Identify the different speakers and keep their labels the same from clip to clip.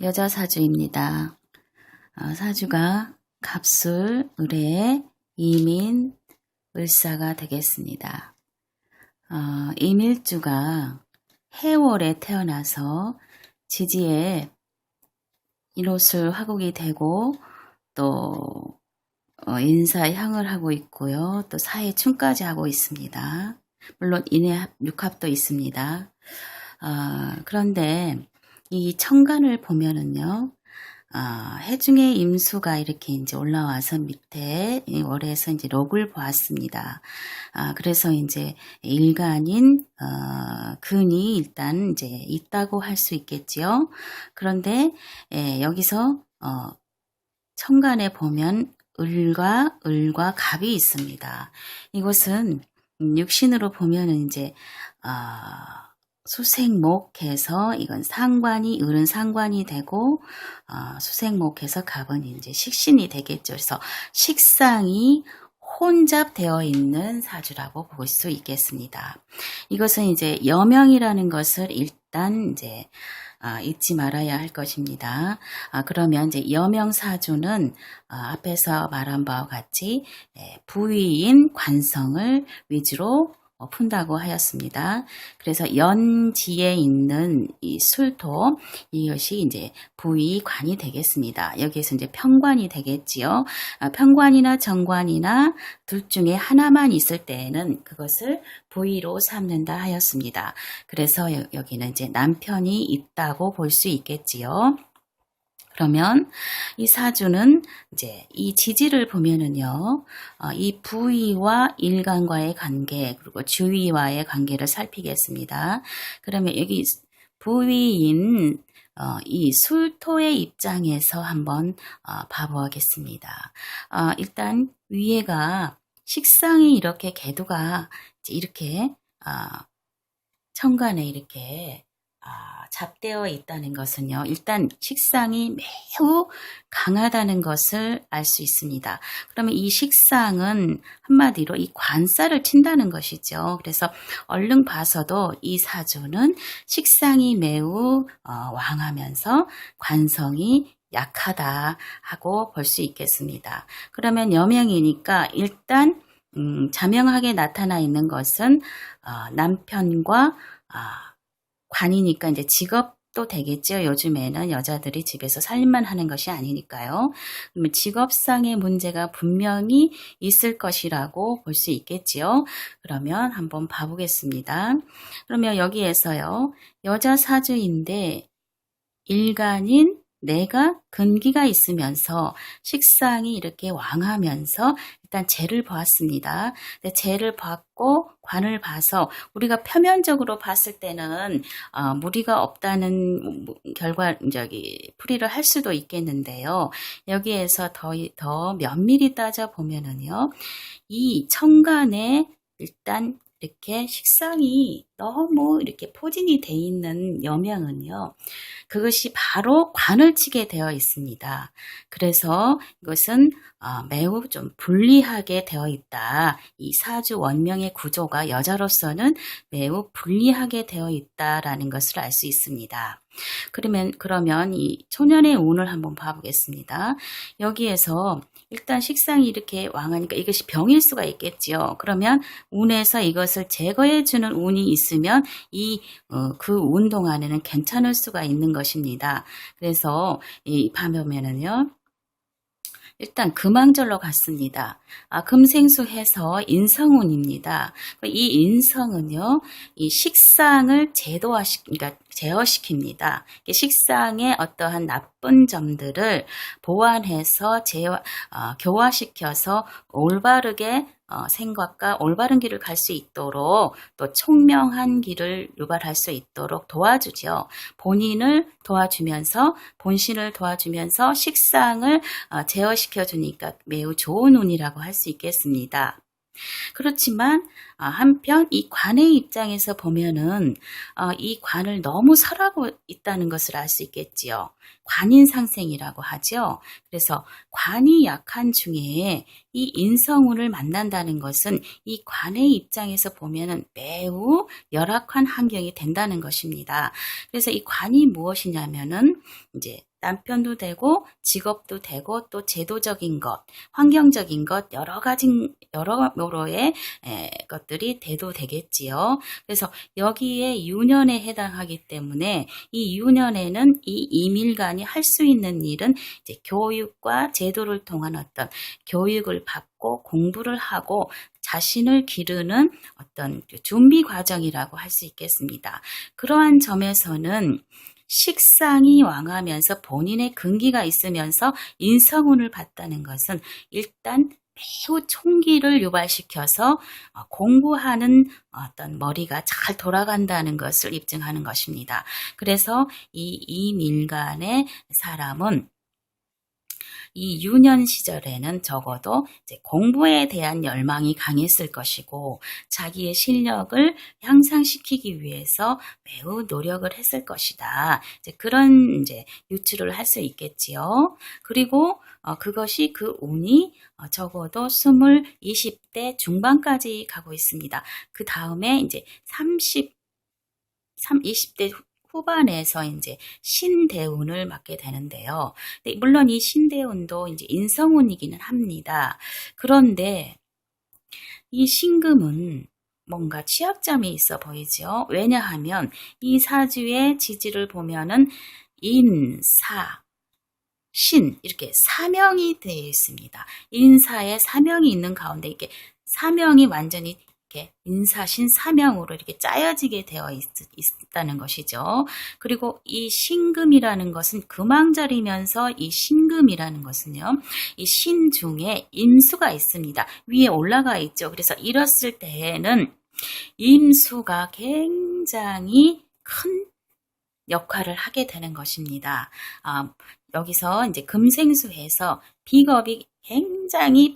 Speaker 1: 여자 사주입니다. 사주가 갑술, 을의 이민, 을사가 되겠습니다. 임일주가 해월에 태어나서 지지에 인호술 화국이 되고 또 인사형을 하고 있고요. 또 사해충까지 하고 있습니다. 물론 인해 육합도 있습니다. 그런데 이 천간을 보면은요, 해중의 임수가 이렇게 이제 올라와서 밑에 월에서 이제 록을 보았습니다. 그래서 이제 일간인, 근이 일단 이제 있다고 할 수 있겠지요. 그런데, 여기서, 천간에 보면 을과 갑이 있습니다. 이것은 육신으로 보면은 이제, 수생목해서 이건 상관이 을은 상관이 되고 수생목해서 갑은 이제 식신이 되겠죠. 그래서 식상이 혼잡되어 있는 사주라고 볼 수 있겠습니다. 이것은 이제 여명이라는 것을 일단 이제 잊지 말아야 할 것입니다. 그러면 이제 여명사주는 앞에서 말한 바와 같이 부위인 관성을 위주로 푼다고 하였습니다. 그래서 연지에 있는 이 술토, 이것이 이제 부위관이 되겠습니다. 여기에서 이제 편관이 되겠지요. 편관이나 정관이나 둘 중에 하나만 있을 때에는 그것을 부위로 삼는다 하였습니다. 그래서 여기는 이제 남편이 있다고 볼 수 있겠지요. 그러면 이 사주는 이제 이 지지를 보면은요, 이 부위와 일간과의 관계, 그리고 주위와의 관계를 살피겠습니다. 그러면 여기 부위인 이 술토의 입장에서 한번 봐보겠습니다. 일단 위에가 식상이 이렇게 계도가 이렇게 천간에 이렇게 잡되어 있다는 것은요. 일단 식상이 매우 강하다는 것을 알 수 있습니다. 그러면 이 식상은 한마디로 이 관살을 친다는 것이죠. 그래서 얼른 봐서도 이 사주는 식상이 매우 왕하면서 관성이 약하다 하고 볼 수 있겠습니다. 그러면 여명이니까 일단 자명하게 나타나 있는 것은 남편과 관이니까 이제 직업도 되겠죠. 요즘에는 여자들이 집에서 살림만 하는 것이 아니니까요. 그러면 직업상의 문제가 분명히 있을 것이라고 볼 수 있겠지요. 그러면 한번 봐보겠습니다. 그러면 여기에서요. 여자 사주인데 일간인 내가 근기가 있으면서 식상이 이렇게 왕하면서 일단 재를 보았습니다. 재를 봤고 관을 봐서 우리가 표면적으로 봤을 때는 무리가 없다는 풀이를 할 수도 있겠는데요. 여기에서 더 면밀히 따져 보면은요, 이 천간에 일단 이렇게 식상이 너무 이렇게 포진이 돼 있는 여명은요, 그것이 바로 관을 치게 되어 있습니다. 그래서 이것은 매우 좀 불리하게 되어 있다. 이 사주 원명의 구조가 여자로서는 매우 불리하게 되어 있다라는 것을 알 수 있습니다. 그러면 이 초년의 운을 한번 봐보겠습니다. 여기에서 일단 식상이 이렇게 왕하니까 이것이 병일 수가 있겠지요. 그러면 운에서 이것을 제거해주는 운이 있으면 그 운 동안에는 괜찮을 수가 있는 것입니다. 그래서 이 보면은요. 일단 금왕절로 갔습니다. 금생수해서 인성운입니다. 이 인성은요, 이 식상을 그러니까 제어시킵니다. 식상의 어떠한 나쁜 점들을 보완해서 교화시켜서 올바르게 생각과 올바른 길을 갈 수 있도록 또 총명한 길을 유발할 수 있도록 도와주죠. 본인을 도와주면서 본신을 도와주면서 식상을 제어시켜 주니까 매우 좋은 운이라고 할 수 있겠습니다. 그렇지만 한편 이 관의 입장에서 보면은 이 관을 너무 설하고 있다는 것을 알 수 있겠지요. 관인상생이라고 하죠. 그래서 관이 약한 중에 이 인성운을 만난다는 것은 이 관의 입장에서 보면은 매우 열악한 환경이 된다는 것입니다. 그래서 이 관이 무엇이냐면은 이제 남편도 되고 직업도 되고 또 제도적인 것, 환경적인 것 여러모로의 것들이 돼도 되겠지요. 그래서 여기에 유년에 해당하기 때문에 이 유년에는 이 이밀간이 할 수 있는 일은 이제 교육과 제도를 통한 어떤 교육을 받고 공부를 하고 자신을 기르는 어떤 준비 과정이라고 할 수 있겠습니다. 그러한 점에서는 식상이 왕하면서 본인의 근기가 있으면서 인성운을 받다는 것은 일단 매우 총기를 유발시켜서 공부하는 어떤 머리가 잘 돌아간다는 것을 입증하는 것입니다. 그래서 이 이밀간의 사람은 이 유년 시절에는 적어도 이제 공부에 대한 열망이 강했을 것이고 자기의 실력을 향상시키기 위해서 매우 노력을 했을 것이다. 이제 그런 이제 유추를 할 수 있겠지요. 그리고 그것이 그 운이 적어도 20대 중반까지 가고 있습니다. 그 다음에 이제 20대 후반에서 이제 신대운을 맞게 되는데요. 물론 이 신대운도 이제 인성운이기는 합니다. 그런데 이 신금은 뭔가 취약점이 있어 보이죠. 왜냐하면 이 사주의 지지를 보면은 인, 사, 신 이렇게 사명이 되어 있습니다. 인사에 사명이 있는 가운데 이렇게 사명이 완전히 이렇게 인사신 사명으로 이렇게 짜여지게 되어 있다는 것이죠. 그리고 이 신금이라는 것은 금왕절이면서 이 신금이라는 것은요. 이 신 중에 임수가 있습니다. 위에 올라가 있죠. 그래서 이랬을 때에는 임수가 굉장히 큰 역할을 하게 되는 것입니다. 여기서 이제 금생수해서 비겁이 굉장히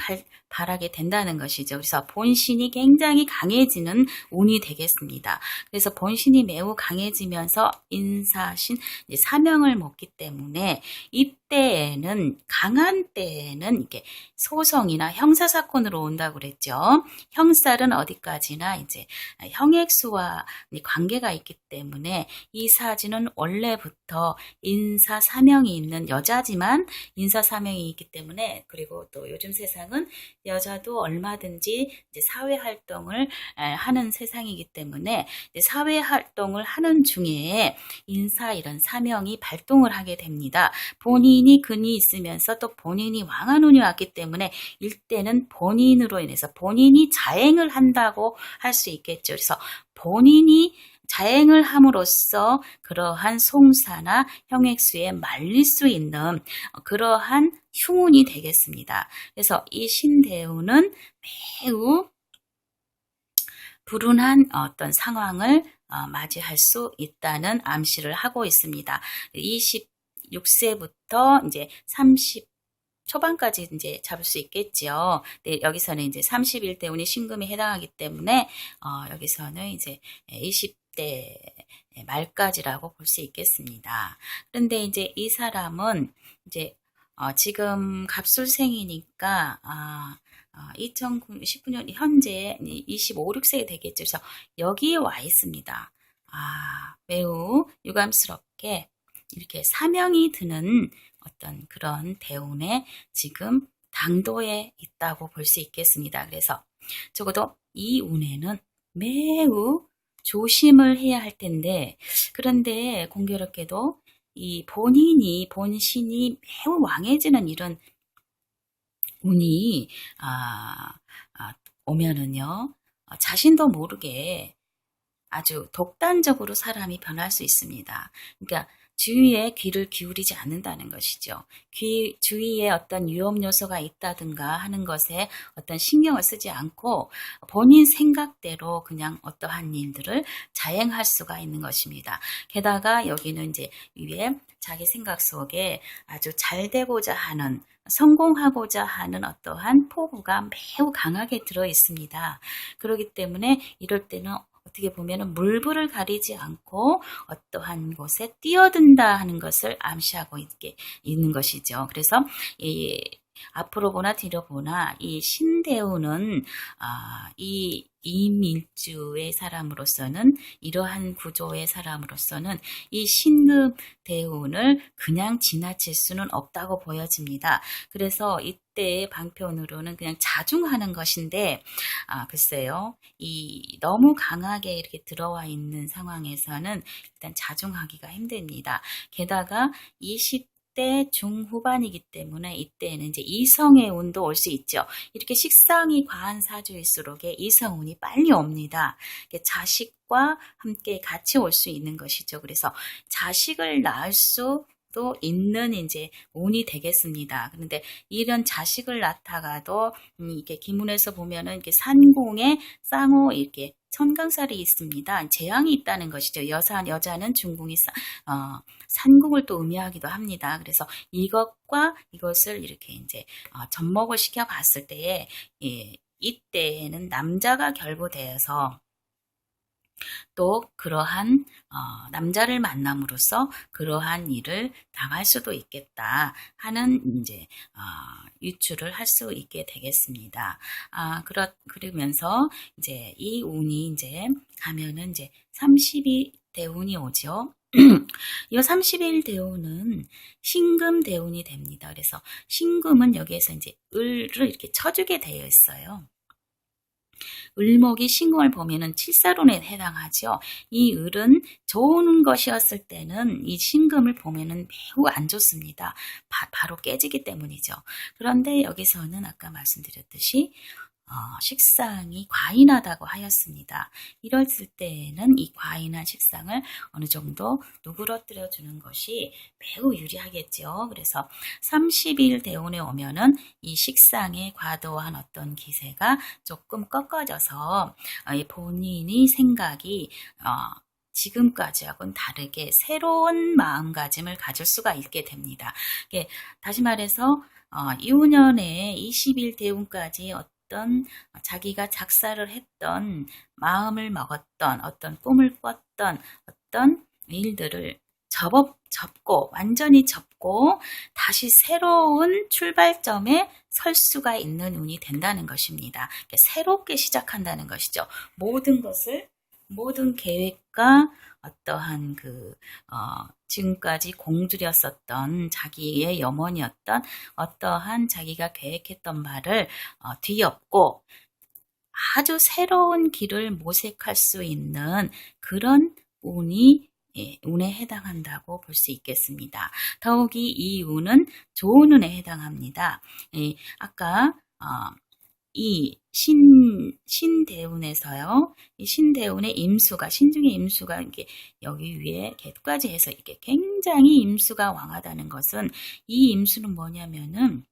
Speaker 1: 발하게 된다는 것이죠. 그래서 본신이 굉장히 강해지는 운이 되겠습니다. 그래서 본신이 매우 강해지면서 인사신 사명을 먹기 때문에 이때에는 강한 때에는 이게 소송이나 형사 사건으로 온다고 그랬죠. 형살은 어디까지나 이제 형액수와 관계가 있기 때문에 이 사주는 원래부터 인사 사명이 있는 여자지만 인사 사명이 있기 때문에 그리고 또 요즘 세상은 여자도 얼마든지 이제 사회 활동을 하는 세상이기 때문에 사회 활동을 하는 중에 인사 이런 사명이 발동을 하게 됩니다. 본인이 근이 있으면서 또 본인이 왕한운이 왔기 때문에 일대는 본인으로 인해서 본인이 자행을 한다고 할 수 있겠죠. 그래서 본인이 자행을 함으로써 그러한 송사나 형액수에 말릴 수 있는 그러한 흉운이 되겠습니다. 그래서 이 신대운은 매우 불운한 어떤 상황을 맞이할 수 있다는 암시를 하고 있습니다. 26세부터 이제 30 초반까지 이제 잡을 수 있겠죠. 근데 여기서는 이제 31대운이 신금에 해당하기 때문에 여기서는 이제 20대 말까지라고 볼 수 있겠습니다. 그런데 이제 이 사람은 이제 지금 갑술생이니까 2019년 현재 25, 6세가 되겠죠. 그래서 여기에 와 있습니다. 매우 유감스럽게 이렇게 사명이 드는 어떤 그런 대운에 지금 당도에 있다고 볼 수 있겠습니다. 그래서 적어도 이 운에는 매우 조심을 해야 할 텐데 그런데 공교롭게도 이 본신이 매우 왕해지는 이런 운이 오면은요 자신도 모르게 아주 독단적으로 사람이 변할 수 있습니다. 그러니까 주위에 귀를 기울이지 않는다는 것이죠. 주위에 어떤 위험 요소가 있다든가 하는 것에 어떤 신경을 쓰지 않고 본인 생각대로 그냥 어떠한 일들을 자행할 수가 있는 것입니다. 게다가 여기는 이제 위에 자기 생각 속에 아주 잘 되고자 하는 성공하고자 하는 어떠한 포부가 매우 강하게 들어 있습니다. 그렇기 때문에 이럴 때는 어떻게 보면 물불을 가리지 않고 어떠한 곳에 뛰어든다 하는 것을 암시하고 있는 것이죠. 그래서 앞으로 보나 뒤로 보나 이 신대우는 이 이민주의 사람으로서는, 이러한 구조의 사람으로서는 이 신금 대운을 그냥 지나칠 수는 없다고 보여집니다. 그래서 이때의 방편으로는 그냥 자중하는 것인데, 글쎄요, 이 너무 강하게 이렇게 들어와 있는 상황에서는 일단 자중하기가 힘듭니다. 게다가 20대 중후반이기 때문에 이때는 이제 이성의 운도 올 수 있죠. 이렇게 식상이 과한 사주일수록 이성운이 빨리 옵니다. 자식과 함께 같이 올 수 있는 것이죠. 그래서 자식을 낳을 수도 있는 이제 운이 되겠습니다. 그런데 이런 자식을 낳다가도 이게 기문에서 보면은 이렇게 산공에 쌍호 이렇게 천강살이 있습니다. 재앙이 있다는 것이죠. 여자는 중궁이 산궁을 또 의미하기도 합니다. 그래서 이것과 이것을 이렇게 이제 접목을 시켜 봤을 때에 이때에는 남자가 결부되어서 또 그러한 남자를 만남으로써 그러한 일을 당할 수도 있겠다 하는 이제 유추를 할 수 있게 되겠습니다. 그러면서 이제 이 운이 이제 가면은 이제 30이 대운이 오죠. 이 30일 대운은 신금 대운이 됩니다. 그래서 신금은 여기에서 이제 을을 이렇게 쳐주게 되어 있어요. 을목이 신금을 보면은 칠사론에 해당하죠. 이 을은 좋은 것이었을 때는 이 신금을 보면은 매우 안 좋습니다. 바로 깨지기 때문이죠. 그런데 여기서는 아까 말씀드렸듯이 식상이 과인하다고 하였습니다. 이랬을 때에는 이 과인한 식상을 어느 정도 누그러뜨려 주는 것이 매우 유리하겠죠. 그래서 30일 대운에 오면은 이 식상의 과도한 어떤 기세가 조금 꺾어져서 본인이 생각이 지금까지하고는 다르게 새로운 마음가짐을 가질 수가 있게 됩니다. 다시 말해서 이후년에 20일 대운까지 어떤 자기가 작사를 했던, 마음을 먹었던, 어떤 꿈을 꿨던 어떤 일들을 접고 완전히 접고 다시 새로운 출발점에 설 수가 있는 운이 된다는 것입니다. 새롭게 시작한다는 것이죠. 모든 계획과 어떠한 지금까지 공들였었던 자기의 염원이었던 어떠한 자기가 계획했던 말을 뒤엎고 아주 새로운 길을 모색할 수 있는 그런 운에 해당한다고 볼 수 있겠습니다. 더욱이 이 운은 좋은 운에 해당합니다. 아까 이 신대운에서요, 이 신대운의 임수가, 신중의 임수가 이렇게 여기 위에 개까지 해서 이렇게 굉장히 임수가 왕하다는 것은, 이 임수는 뭐냐면은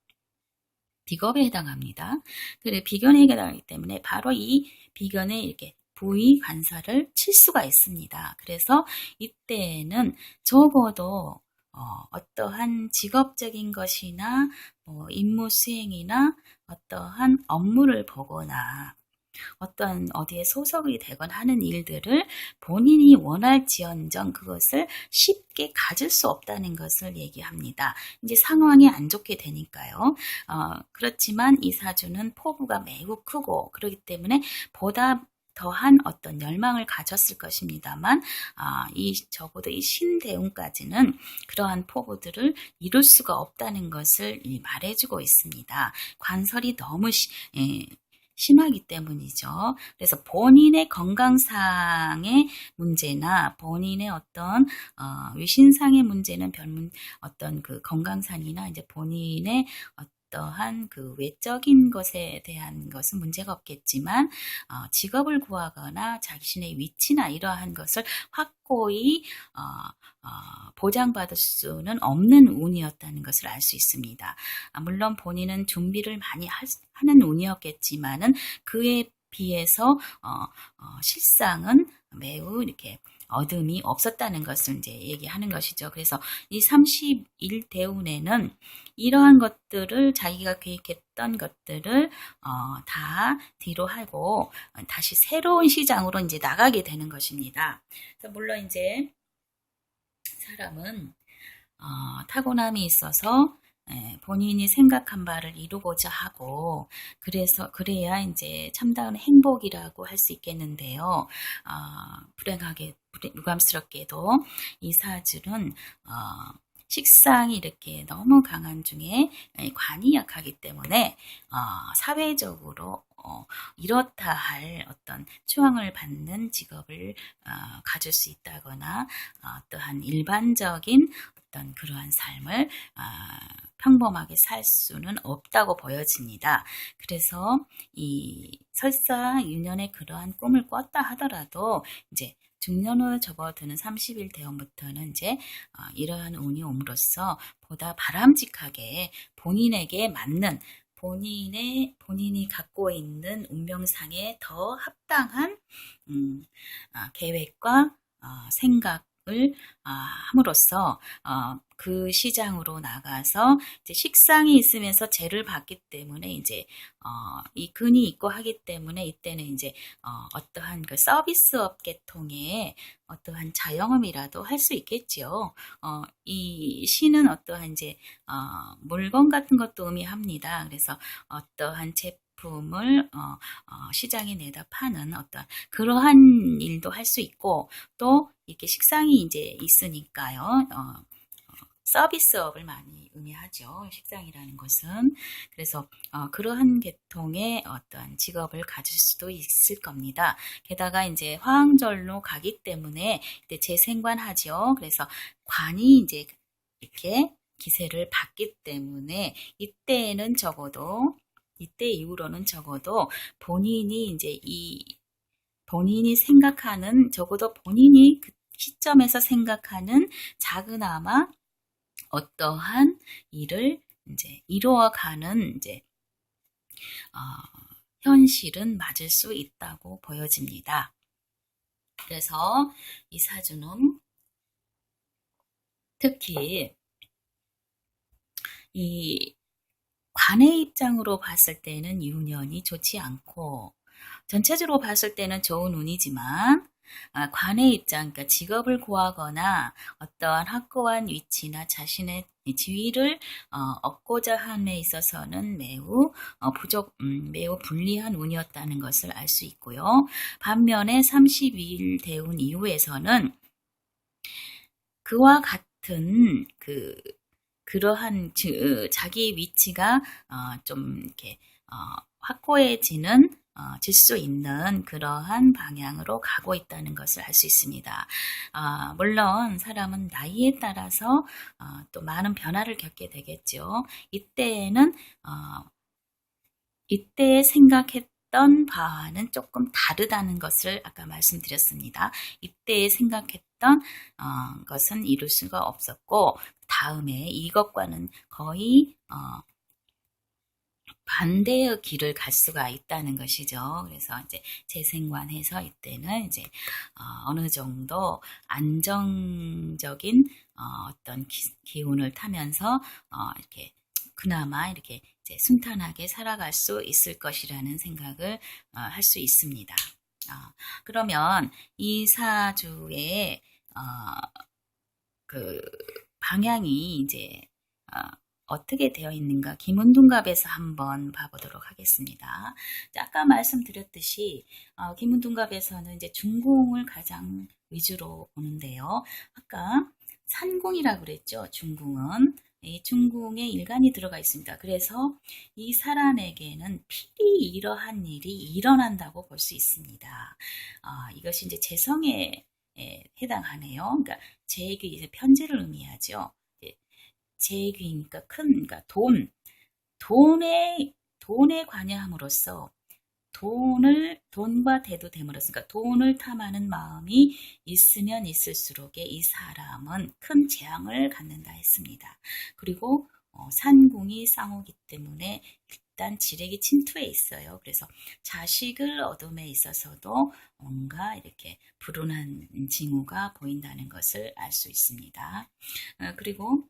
Speaker 1: 비겁에 해당합니다. 그래, 비견에 해당하기 때문에 바로 이 비견에 이렇게 부의 관사를 칠 수가 있습니다. 그래서 이때에는 적어도 어떠한 직업적인 것이나 임무 수행이나 어떠한 업무를 보거나 어떤 어디에 소속이 되거나 하는 일들을 본인이 원할지언정 그것을 쉽게 가질 수 없다는 것을 얘기합니다. 이제 상황이 안 좋게 되니까요. 그렇지만 이 사주는 포부가 매우 크고 그렇기 때문에 보다 더한 어떤 열망을 가졌을 것입니다만 적어도 이 신대운까지는 그러한 포부들을 이룰 수가 없다는 것을 말해주고 있습니다. 관설이 너무 심하기 때문이죠. 그래서 본인의 건강상의 문제나 본인의 어떤 위신상의 문제는 어떤 그 건강상이나 이제 본인의 어떠한 그 외적인 것에 대한 것은 문제가 없겠지만 직업을 구하거나 자신의 위치나 이러한 것을 확고히 보장받을 수는 없는 운이었다는 것을 알 수 있습니다. 물론 본인은 준비를 많이 하는 운이었겠지만은 그에 비해서 실상은 매우 이렇게 어둠이 없었다는 것을 이제 얘기하는 것이죠. 그래서 이 30일 대운에는 이러한 것들을 자기가 계획했던 것들을 다 뒤로 하고 다시 새로운 시장으로 이제 나가게 되는 것입니다. 그래서 물론 이제 사람은 타고남이 있어서 본인이 생각한 바를 이루고자 하고, 그래야 이제 참다운 행복이라고 할 수 있겠는데요. 유감스럽게도 이 사주는, 식상이 이렇게 너무 강한 중에 관이 약하기 때문에, 사회적으로, 이렇다 할 어떤 추앙을 받는 직업을 가질 수 있다거나, 또한 일반적인 어떤 그러한 삶을 평범하게 살 수는 없다고 보여집니다. 그래서 이 설사 유년의 그러한 꿈을 꿨다 하더라도 이제 중년을 접어드는 30일 대원부터는 이제 이러한 운이 옴으로써 보다 바람직하게 본인에게 맞는 본인이 갖고 있는 운명상에 더 합당한 계획과 생각을 함으로써 그 시장으로 나가서 이제 식상이 있으면서 재를 받기 때문에 이제 이 근이 있고 하기 때문에 이때는 이제 어떠한 그 서비스업 계통의 어떠한 자영업이라도 할 수 있겠지요. 이 시는 어떠한 이제 물건 같은 것도 의미합니다. 그래서 어떠한 제품을 시장에 내다 파는 어떤 그러한 일도 할 수 있고, 또 이렇게 식상이 이제 있으니까요. 서비스업을 많이 의미하죠. 식상이라는 것은. 그래서 그러한 계통의 어떤 직업을 가질 수도 있을 겁니다. 게다가 이제 화항절로 가기 때문에 이제 재생관하죠. 그래서 관이 이제 이렇게 기세를 받기 때문에 이때 이후로는 적어도 본인이 생각하는, 적어도 본인이 그 시점에서 생각하는 작으나마 어떠한 일을 이제 이루어가는 이제 현실은 맞을 수 있다고 보여집니다. 그래서 이 사주는 특히 이 관의 입장으로 봤을 때는 유년이 좋지 않고, 전체적으로 봤을 때는 좋은 운이지만 관의 입장, 그러니까 직업을 구하거나 어떠한 확고한 위치나 자신의 지위를 얻고자 함에 있어서는 매우 불리한 운이었다는 것을 알 수 있고요. 반면에 32일 대운 이후에서는 그와 같은 그러한 자기 위치가 좀 이렇게 확고해지는 질 수 있는 그러한 방향으로 가고 있다는 것을 알 수 있습니다. 물론 사람은 나이에 따라서 또 많은 변화를 겪게 되겠죠. 이때에는 이때 생각했던 바와는 조금 다르다는 것을 아까 말씀드렸습니다. 이때 생각했던 것은 이룰 수가 없었고, 다음에 이것과는 거의 반대의 길을 갈 수가 있다는 것이죠. 그래서 이제 재생관해서 이때는 이제 어느 정도 안정적인 어떤 기운을 타면서 이렇게 그나마 이렇게 이제 순탄하게 살아갈 수 있을 것이라는 생각을 할 수 있습니다. 그러면 이 사주의 그 방향이 이제 어떻게 되어 있는가 기문둔갑에서 한번 봐보도록 하겠습니다. 아까 말씀드렸듯이 기문둔갑에서는 이제 중궁을 가장 위주로 보는데요. 아까 산궁이라고 그랬죠. 중궁은 이 중궁에 일간이 들어가 있습니다. 그래서 이 사람에게는 필히 이러한 일이 일어난다고 볼 수 있습니다. 이것이 이제 재성에 해당하네요. 그러니까 재귀, 편재를 의미하죠. 재귀니까 그러니까 돈에 관여함으로써 돈과 대두됨으로써, 그러니까 돈을 탐하는 마음이 있으면 있을수록 이 사람은 큰 재앙을 갖는다 했습니다. 그리고 산궁이 쌍호기 때문에 일단 지력이 침투해 있어요. 그래서 자식을 얻음에 있어서도 뭔가 이렇게 불운한 징후가 보인다는 것을 알 수 있습니다. 그리고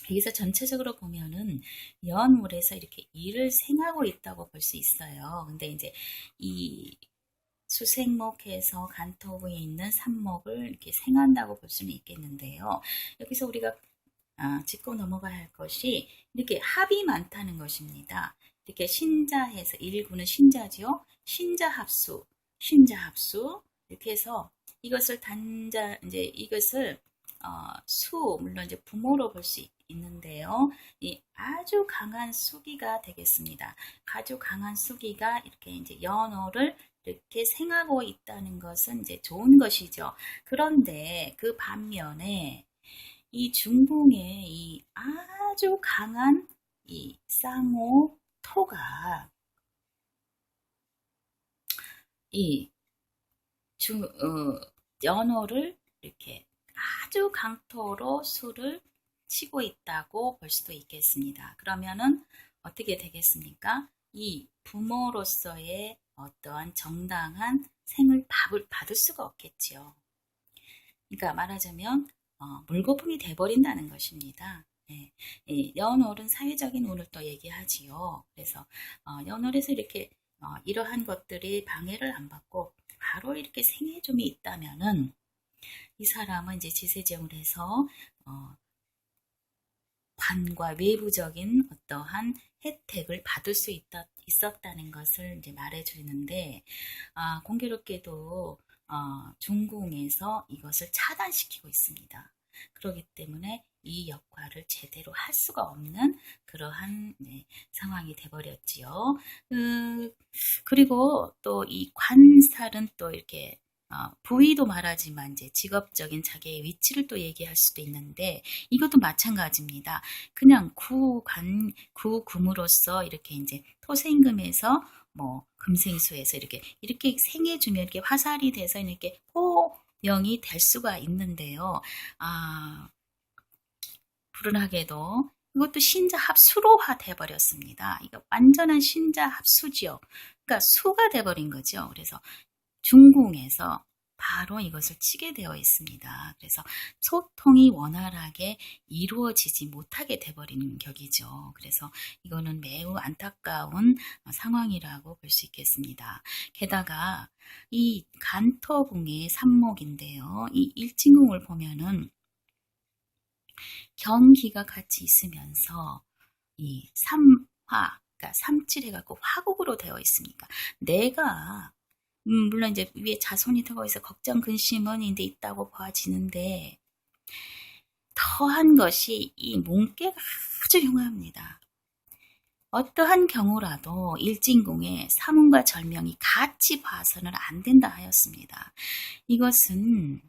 Speaker 1: 여기서 전체적으로 보면은 연월에서 이렇게 일을 생하고 있다고 볼 수 있어요. 근데 이제 이 수생목에서 간토부에 있는 산목을 이렇게 생한다고 볼 수는 있겠는데요. 여기서 우리가 짚고 넘어가야 할 것이 이렇게 합이 많다는 것입니다. 이렇게 신자해서 1구는 신자지요. 신자합수, 신자합수 이렇게 해서 이것을 단자 이제 이것을 물론 이제 부모로 볼 수 있는데요. 이 아주 강한 수기가 되겠습니다. 아주 강한 수기가 이렇게 이제 연호를 이렇게 생하고 있다는 것은 이제 좋은 것이죠. 그런데 그 반면에 이 중궁의 이 아주 강한 이 쌍호 토가 이 연호를 이렇게 아주 강토로 수를 치고 있다고 볼 수도 있겠습니다. 그러면은 어떻게 되겠습니까? 이 부모로서의 어떠한 정당한 생을 받을 수가 없겠지요. 그러니까 말하자면 물거품이 돼버린다는 것입니다. 예, 연월은 사회적인 운을 또 얘기하지요. 그래서 연월에서 이렇게 이러한 것들이 방해를 안 받고 바로 이렇게 생애좀이 있다면은 이 사람은 이제 지세정을 해서 관과 외부적인 어떠한 혜택을 받을 수 있었다는 것을 이제 말해주는데 공교롭게도 중궁에서 이것을 차단시키고 있습니다. 그렇기 때문에 이 역할을 제대로 할 수가 없는 그러한 상황이 돼버렸지요. 그리고 또 이 관살은 또 이렇게 부위도 말하지만 이제 직업적인 자기의 위치를 또 얘기할 수도 있는데 이것도 마찬가지입니다. 그냥 구금으로서 이렇게 이제 토생금에서 뭐 금생수에서 이렇게 생해주면 이렇게 화살이 돼서 이렇게 호명이 될 수가 있는데요. 불운하게도 이것도 신자 합수로화 돼버렸습니다. 이거 완전한 신자 합수지요. 그러니까 수가 돼버린 거죠. 그래서 중궁에서 바로 이것을 치게 되어 있습니다. 그래서 소통이 원활하게 이루어지지 못하게 돼버리는 격이죠. 그래서 이거는 매우 안타까운 상황이라고 볼 수 있겠습니다. 게다가 이 간토궁의 삼목인데요. 이 일진궁을 보면은 경기가 같이 있으면서 이 삼화, 그러니까 삼칠해갖고 화국으로 되어 있으니까 내가 물론 이제 위에 자손이 들어가 있어 걱정 근심은 이제 있다고 봐지는데 더한 것이 이 몸께가 아주 흉합니다. 어떠한 경우라도 일진궁에 사문과 절명이 같이 봐서는 안 된다 하였습니다. 이것은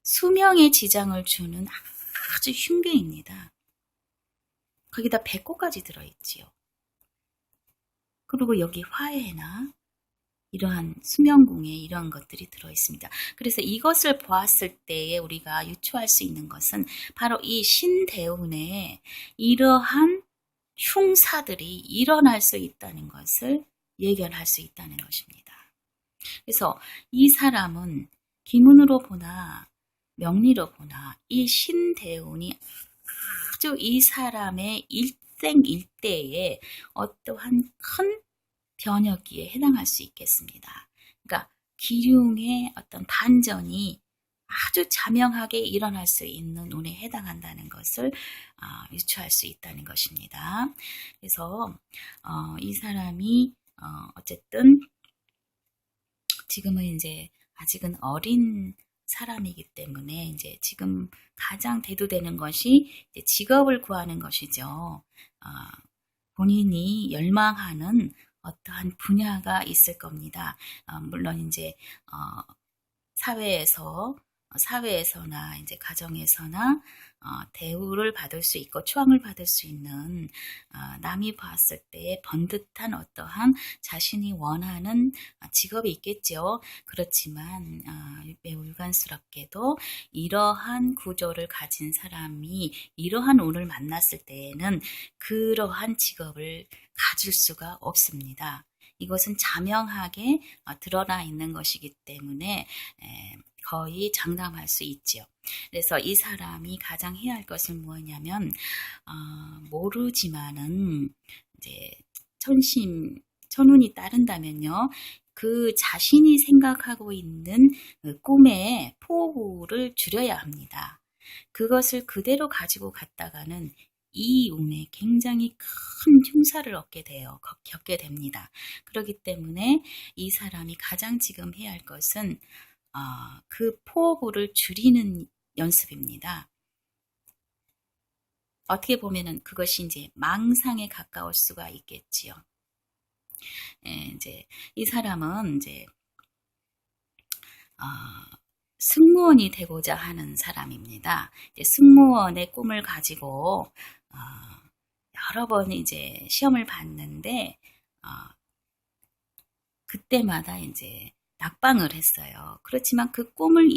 Speaker 1: 수명에 지장을 주는 아주 흉괴입니다. 거기다 백호까지 들어있지요. 그리고 여기 화해나 이러한 수명궁에 이러한 것들이 들어있습니다. 그래서 이것을 보았을 때에 우리가 유추할 수 있는 것은 바로 이 신대운에 이러한 흉사들이 일어날 수 있다는 것을 예견할 수 있다는 것입니다. 그래서 이 사람은 기문으로 보나 명리로 보나 이 신대운이 아주 이 사람의 일생일대에 어떠한 큰 변혁기에 해당할 수 있겠습니다. 그러니까 기륭의 어떤 반전이 아주 자명하게 일어날 수 있는 운에 해당한다는 것을 유추할 수 있다는 것입니다. 그래서 이 사람이 어쨌든 지금은 이제 아직은 어린 사람이기 때문에 이제 지금 가장 대두되는 것이 이제 직업을 구하는 것이죠. 본인이 열망하는 어떠한 분야가 있을 겁니다. 물론 이제 사회에서나 이제 가정에서나 대우를 받을 수 있고 추앙을 받을 수 있는 남이 봤을 때 번듯한 어떠한 자신이 원하는 직업이 있겠죠. 그렇지만 매우 일관스럽게도 이러한 구조를 가진 사람이 이러한 운을 만났을 때에는 그러한 직업을 가질 수가 없습니다. 이것은 자명하게 드러나 있는 것이기 때문에 거의 장담할 수 있지요. 그래서 이 사람이 가장 해야 할 것은 뭐냐면 모르지만은 이제 천운이 따른다면요. 그 자신이 생각하고 있는 꿈의 포부를 줄여야 합니다. 그것을 그대로 가지고 갔다가는 이 운에 굉장히 큰 흉사를 겪게 됩니다. 그렇기 때문에 이 사람이 가장 지금 해야 할 것은 그 포부를 줄이는 연습입니다. 어떻게 보면은 그것이 이제 망상에 가까울 수가 있겠지요. 이제 이 사람은 이제 승무원이 되고자 하는 사람입니다. 이제 승무원의 꿈을 가지고 여러 번 이제 시험을 봤는데 그때마다 이제 낙방을 했어요. 그렇지만 그 꿈을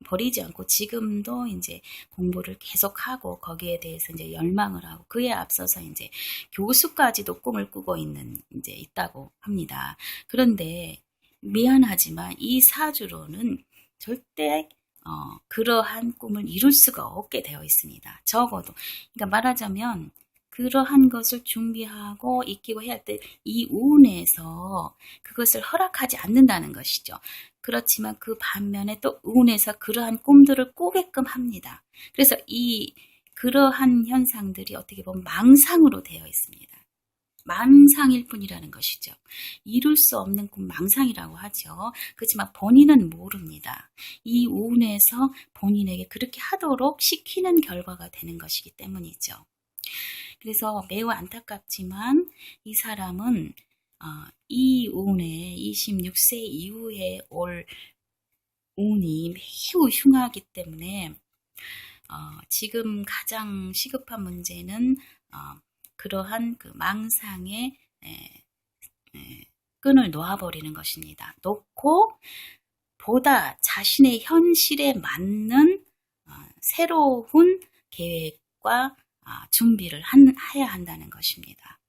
Speaker 1: 버리지 않고 지금도 이제 공부를 계속하고 거기에 대해서 이제 열망을 하고 그에 앞서서 이제 교수까지도 꿈을 꾸고 이제 있다고 합니다. 그런데 미안하지만 이 사주로는 절대 그러한 꿈을 이룰 수가 없게 되어 있습니다. 적어도 그러니까 말하자면 그러한 것을 준비하고 익히고 해야 할 때 이 운에서 그것을 허락하지 않는다는 것이죠. 그렇지만 그 반면에 또 운에서 그러한 꿈들을 꾸게끔 합니다. 그래서 그러한 현상들이 어떻게 보면 망상으로 되어 있습니다. 망상일 뿐이라는 것이죠. 이룰 수 없는 꿈 망상이라고 하죠. 그렇지만 본인은 모릅니다. 이 운에서 본인에게 그렇게 하도록 시키는 결과가 되는 것이기 때문이죠. 그래서 매우 안타깝지만 이 사람은 이 운에 26세 이후에 올 운이 매우 흉하기 때문에 지금 가장 시급한 문제는 그러한 그 망상의 끈을 놓아버리는 것입니다. 놓고 보다 자신의 현실에 맞는 새로운 계획과 준비를 해야 한다는 것입니다.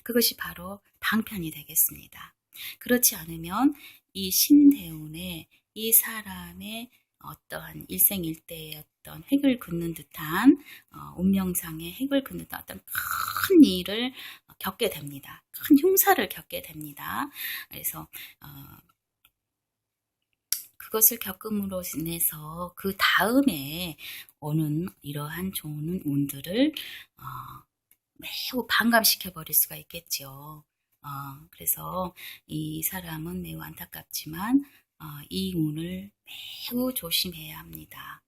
Speaker 1: 그것이 바로 방편이 되겠습니다. 그렇지 않으면 이 신대운에 이 사람의 어떠한 일생일대의 어떤 획을 긋는 듯한 운명상의 획을 긋는 듯한 어떤 큰 일을 겪게 됩니다. 큰 흉사를 겪게 됩니다. 그래서 그것을 겪음으로 인해서 그 다음에 오는 이러한 좋은 운들을 매우 반감시켜 버릴 수가 있겠죠. 그래서 이 사람은 매우 안타깝지만 이 운을 매우 조심해야 합니다.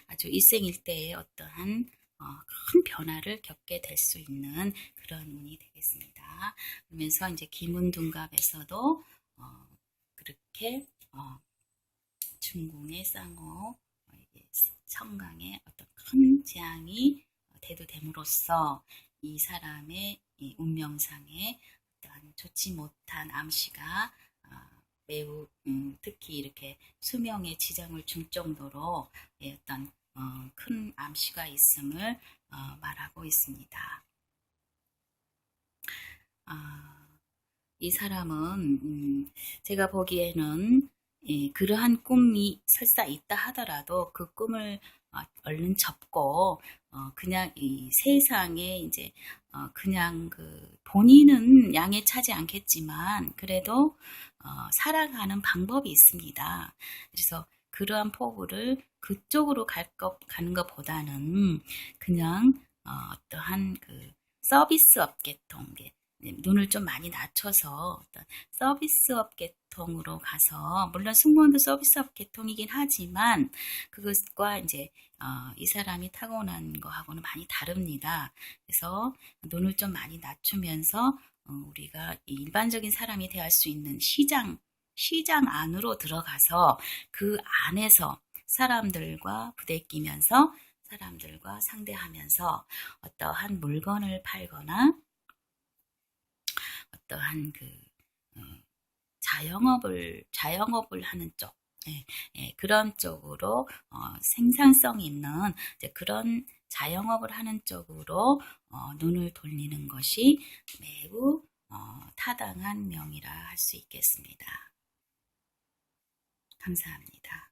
Speaker 1: 아주 일생일대의 어떠한 큰 변화를 겪게 될 수 있는 그런 운이 되겠습니다. 그러면서 이제 기문둔갑에서도 그렇게 중궁의 쌍호, 청강의 어떤 큰 재앙이 대두됨으로써 이 사람의 이 운명상에 어떤 좋지 못한 암시가 매우 특히 이렇게 수명에 지장을 줄 정도로 어떤 큰 암시가 있음을 말하고 있습니다. 이 사람은 제가 보기에는 그러한 꿈이 설사 있다 하더라도 그 꿈을 얼른 접고 그냥 이 세상에 이제 그냥 그 본인은 양에 차지 않겠지만 그래도 살아가는 방법이 있습니다. 그래서 그러한 포부를 그쪽으로 가는 것보다는 그냥 어떠한 그 서비스업 계통, 눈을 좀 많이 낮춰서 어떤 서비스업 계통으로 가서 물론 승무원도 서비스업 계통이긴 하지만 그것과 이제 이 사람이 타고난 거하고는 많이 다릅니다. 그래서 눈을 좀 많이 낮추면서 우리가 일반적인 사람이 대할 수 있는 시장 안으로 들어가서 그 안에서 사람들과 부대끼면서 사람들과 상대하면서 어떠한 물건을 팔거나 어떠한 그 자영업을 하는 쪽, 그런 쪽으로 생산성 있는 이제 그런 자영업을 하는 쪽으로 눈을 돌리는 것이 매우 타당한 명이라 할 수 있겠습니다. 감사합니다.